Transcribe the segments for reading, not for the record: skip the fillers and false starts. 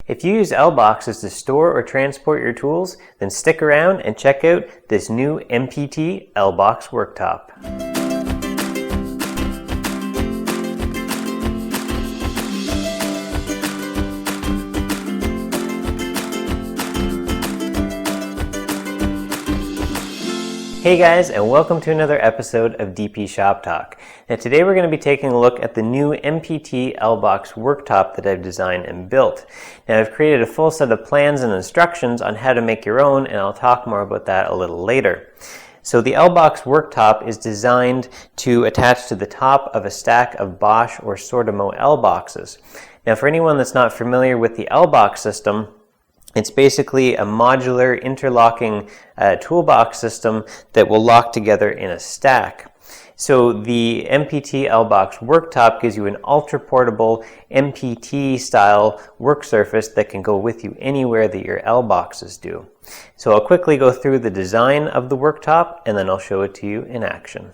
If you use L-Boxxes to store or transport your tools, then stick around and check out this new MPT L-Boxx Worktop. Hey guys, and welcome to another episode of DP Shop Talk. Now today we're going to be taking a look at the new MPT L-Boxx Worktop that I've designed and built. Now I've created a full set of plans and instructions on how to make your own, and I'll talk more about that a little later. So the L-Boxx Worktop is designed to attach to the top of a stack of Bosch or Sortimo L-Boxxes. Now for anyone that's not familiar with the L-Boxx system, it's basically a modular interlocking toolbox system that will lock together in a stack. So the MPT L-Boxx Worktop gives you an ultra-portable MPT style work surface that can go with you anywhere that your L-Boxxes do. So I'll quickly go through the design of the worktop and then I'll show it to you in action.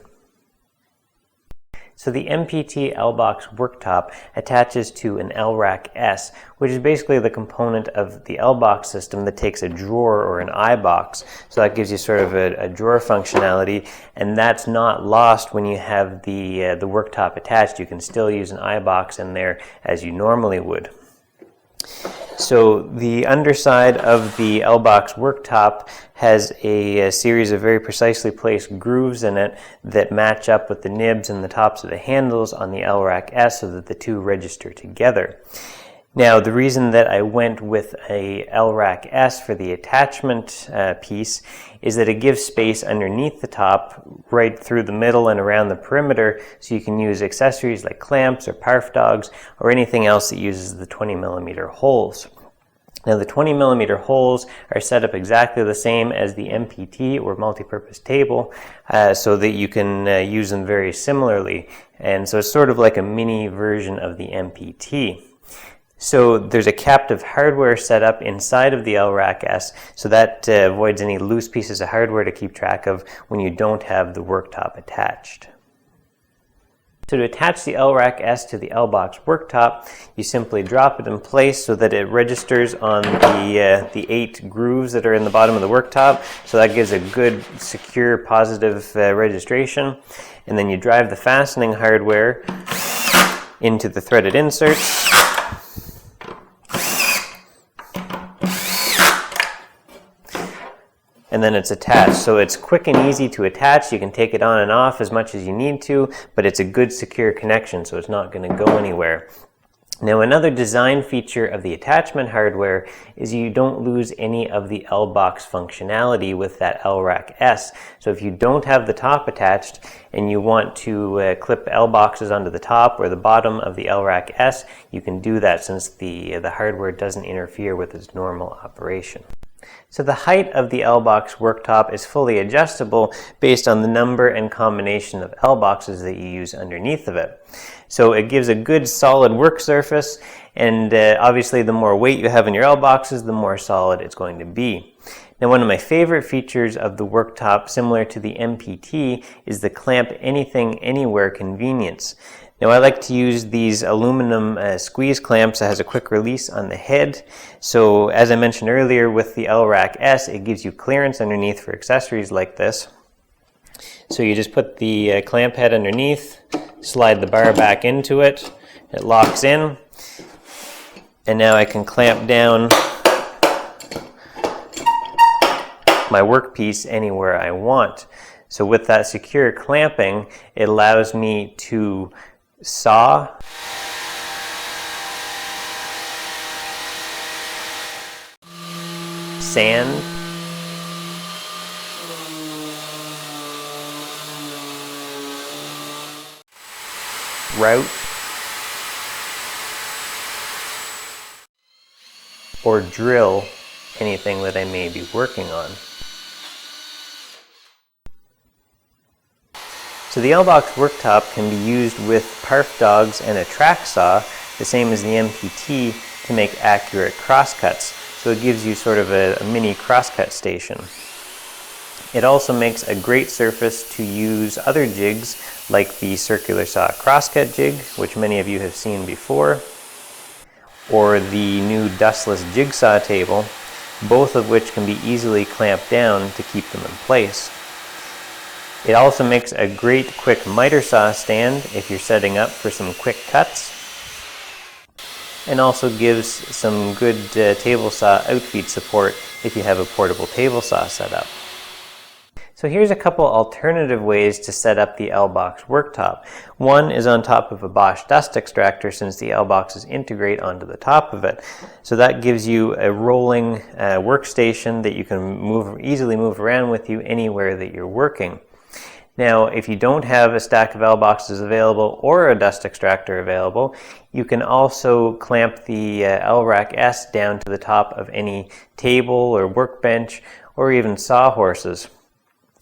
So the MPT L-Boxx Worktop attaches to an L-Rack S, which is basically the component of the L-Boxx system that takes a drawer or an I-box. So that gives you sort of a drawer functionality, and that's not lost when you have the worktop attached. You can still use an I-box in there as you normally would. So the underside of the L-Boxx Worktop has a series of very precisely placed grooves in it that match up with the nibs and the tops of the handles on the L-Rack S so that the two register together. Now the reason that I went with a L-Rack S for the attachment piece is that it gives space underneath the top, right through the middle and around the perimeter, so you can use accessories like clamps or Parf Dogs or anything else that uses the 20mm holes. Now the 20mm holes are set up exactly the same as the MPT or multi-purpose table, so that you can use them very similarly, and so it's sort of like a mini version of the MPT. So there's a captive hardware set up inside of the L-Rack S, so that avoids any loose pieces of hardware to keep track of when you don't have the worktop attached. So to attach the L-Rack S to the L-Boxx Worktop, you simply drop it in place so that it registers on the 8 grooves that are in the bottom of the worktop. So that gives a good, secure, positive registration. And then you drive the fastening hardware into the threaded inserts. And then it's attached. So it's quick and easy to attach. You can take it on and off as much as you need to, but it's a good secure connection, so it's not going to go anywhere. Now another design feature of the attachment hardware is you don't lose any of the L-Boxx functionality with that L-Rack S. So if you don't have the top attached and you want to clip L-Boxxes onto the top or the bottom of the L-Rack S, you can do that since the hardware doesn't interfere with its normal operation. So the height of the L-Boxx Worktop is fully adjustable based on the number and combination of L-Boxxes that you use underneath of it. So it gives a good solid work surface, and obviously the more weight you have in your L-Boxxes, the more solid it's going to be. Now one of my favorite features of the worktop, similar to the MPT, is the clamp anything anywhere convenience. Now I like to use these aluminum squeeze clamps that has a quick release on the head. So as I mentioned earlier with the L-Rack S, it gives you clearance underneath for accessories like this. So you just put the clamp head underneath, slide the bar back into it, it locks in, and now I can clamp down my workpiece anywhere I want. So with that secure clamping, it allows me to saw, sand, route, or drill anything that I may be working on. So the L-Boxx Worktop can be used with Parf Dogs and a track saw, the same as the MPT, to make accurate crosscuts. So it gives you sort of a mini crosscut station. It also makes a great surface to use other jigs like the circular saw crosscut jig, which many of you have seen before, or the new dustless jigsaw table, both of which can be easily clamped down to keep them in place. It also makes a great quick miter saw stand if you're setting up for some quick cuts, and also gives some good table saw outfeed support if you have a portable table saw set up. So here's a couple alternative ways to set up the L-Boxx Worktop. One is on top of a Bosch dust extractor, since the L-Boxxes integrate onto the top of it. So that gives you a rolling workstation that you can easily move around with you anywhere that you're working. Now, if you don't have a stack of L-Boxxes available or a dust extractor available, you can also clamp the L-Rack S down to the top of any table or workbench or even sawhorses.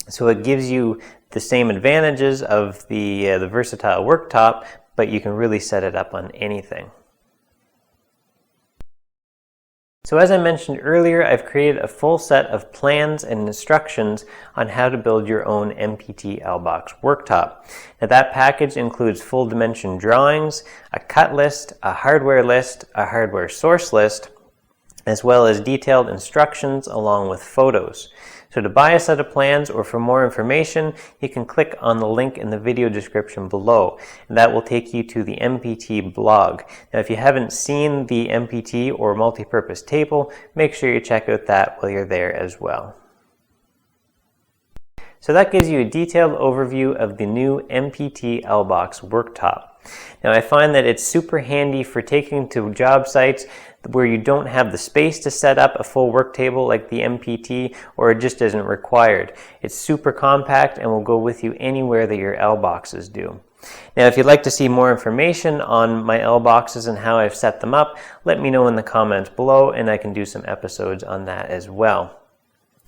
So it gives you the same advantages of the versatile worktop, but you can really set it up on anything. So as I mentioned earlier, I've created a full set of plans and instructions on how to build your own MPT L-Boxx Worktop. Now that package includes full dimension drawings, a cut list, a hardware source list, as well as detailed instructions along with photos. So to buy a set of plans or for more information, you can click on the link in the video description below, and that will take you to the MPT blog. Now if you haven't seen the MPT or multi-purpose table, make sure you check out that while you're there as well. So that gives you a detailed overview of the new MPT L-Boxx Worktop. Now I find that it's super handy for taking to job sites where you don't have the space to set up a full work table like the MPT, or it just isn't required. It's super compact and will go with you anywhere that your L-Boxxes do. Now if you'd like to see more information on my L-Boxxes and how I've set them up, let me know in the comments below and I can do some episodes on that as well.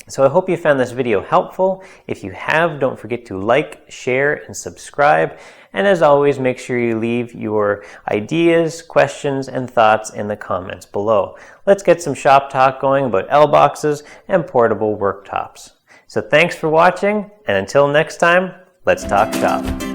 So I hope you found this video helpful. If you have, don't forget to like, share, and subscribe. And as always, make sure you leave your ideas, questions, and thoughts in the comments below. Let's get some shop talk going about L-Boxxes and portable worktops. So thanks for watching, and until next time, let's talk shop.